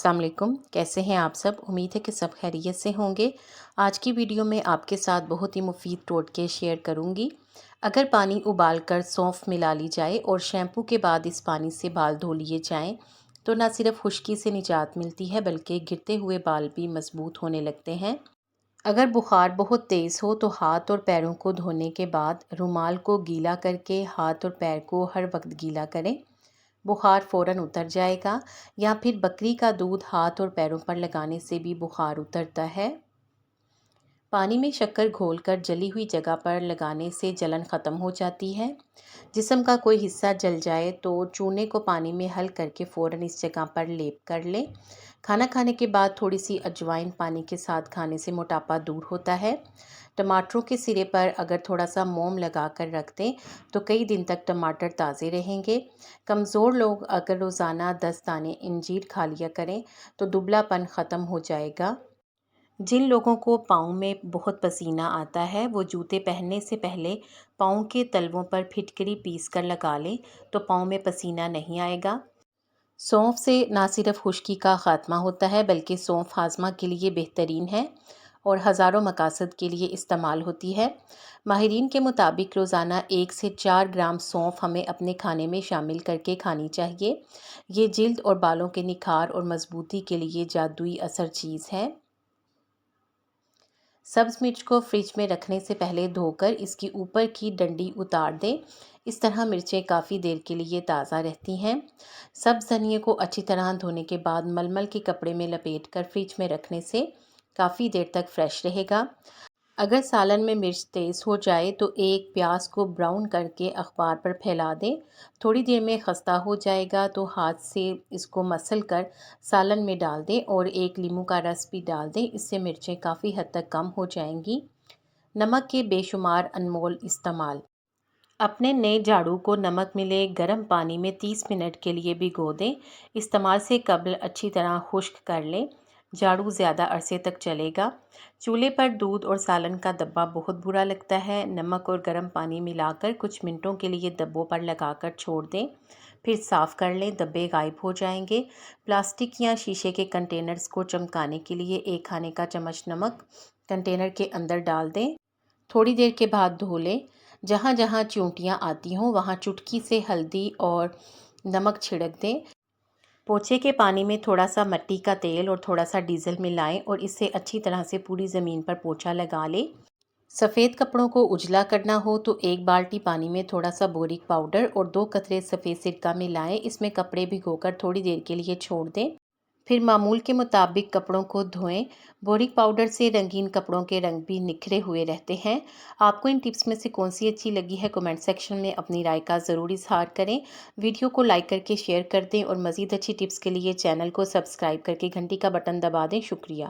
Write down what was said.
अस्सलाम वालेकुम। कैसे हैं आप सब? उम्मीद है कि सब खैरियत से होंगे। आज की वीडियो में आपके साथ बहुत ही मुफीद टोटके शेयर करूंगी। अगर पानी उबाल कर सौंफ मिला ली जाए और शैम्पू के बाद इस पानी से बाल धो लिए जाएं तो ना सिर्फ खुश्की से निजात मिलती है बल्कि गिरते हुए बाल भी मजबूत होने लगते हैं। अगर बुखार बहुत तेज़ हो तो हाथ और पैरों को धोने के बाद रुमाल को गीला करके हाथ और पैर को हर वक्त गीला करें। बुखार फ़ौरन उतर जाएगा। या फिर बकरी का दूध हाथ और पैरों पर लगाने से भी बुखार उतरता है। पानी में शक्कर घोलकर जली हुई जगह पर लगाने से जलन ख़त्म हो जाती है। जिस्म का कोई हिस्सा जल जाए तो चूने को पानी में हल करके फ़ौरन इस जगह पर लेप कर लें। खाना खाने के बाद थोड़ी सी अजवाइन पानी के साथ खाने से मोटापा दूर होता है। टमाटरों के सिरे पर अगर थोड़ा सा मोम लगा कर रख दें तो कई दिन तक टमाटर ताज़े रहेंगे। कमज़ोर लोग अगर रोज़ाना 10 दाने इंजीर खा लिया करें तो दुबलापन ख़त्म हो जाएगा। जिन लोगों को पाँव में बहुत पसीना आता है वो जूते पहनने से पहले पाँव के तलवों पर फिटकरी पीस कर लगा लें तो पाँव में पसीना नहीं आएगा। सौंफ से ना सिर्फ खुश्की का ख़ात्मा होता है बल्कि सौंफ हाजमा के लिए बेहतरीन है और हज़ारों मकासद के लिए इस्तेमाल होती है। माहिरीन के मुताबिक रोज़ाना 1 से 4 ग्राम सौंफ हमें अपने खाने में शामिल करके खानी चाहिए। ये जिल्द और बालों के निखार और मजबूती के लिए जादुई असर चीज़ है। सब्ज़ मिर्च को फ्रिज में रखने से पहले धोकर इसकी ऊपर की डंडी उतार दें। इस तरह मिर्चें काफ़ी देर के लिए ताज़ा रहती हैं। सब्ज़ धनिए को अच्छी तरह धोने के बाद मलमल के कपड़े में लपेट कर फ्रिज में रखने से काफ़ी देर तक फ्रेश रहेगा। अगर सालन में मिर्च तेज़ हो जाए तो एक प्याज को ब्राउन करके अखबार पर फैला दें। थोड़ी देर में खस्ता हो जाएगा तो हाथ से इसको मसल कर सालन में डाल दें और एक नींबू का रस भी डाल दें। इससे मिर्चें काफ़ी हद तक कम हो जाएंगी। नमक के बेशुमार अनमोल इस्तेमाल। अपने नए झाड़ू को नमक मिले गर्म पानी में 30 मिनट के लिए भिगो दें। इस्तेमाल से कबल अच्छी तरह खुश्क कर लें। झाड़ू ज़्यादा अरसे तक चलेगा। चूल्हे पर दूध और सालन का डब्बा बहुत बुरा लगता है। नमक और गर्म पानी मिलाकर कुछ मिनटों के लिए डब्बों पर लगाकर छोड़ दें। फिर साफ़ कर लें, डब्बे गायब हो जाएंगे। प्लास्टिक या शीशे के कंटेनर्स को चमकाने के लिए 1 खाने का चम्मच नमक कंटेनर के अंदर डाल दें। थोड़ी देर के बाद धो लें। जहाँ जहाँ चींटियाँ आती हों वहाँ चुटकी से हल्दी और नमक छिड़क दें। पोछे के पानी में थोड़ा सा मिट्टी का तेल और थोड़ा सा डीजल मिलाएं और इससे अच्छी तरह से पूरी ज़मीन पर पोछा लगा लें। सफ़ेद कपड़ों को उजला करना हो तो 1 बाल्टी पानी में थोड़ा सा बोरिक पाउडर और 2 कतरे सफ़ेद सिरका मिलाएं। इसमें कपड़े भिगोकर थोड़ी देर के लिए छोड़ दें। फिर मामूल के मुताबिक कपड़ों को धोएं। बोरिक पाउडर से रंगीन कपड़ों के रंग भी निखरे हुए रहते हैं। आपको इन टिप्स में से कौन सी अच्छी लगी है कमेंट सेक्शन में अपनी राय का ज़रूर इजहार करें। वीडियो को लाइक करके शेयर कर दें और मज़ीद अच्छी टिप्स के लिए चैनल को सब्सक्राइब करके घंटी का बटन दबा दें। शुक्रिया।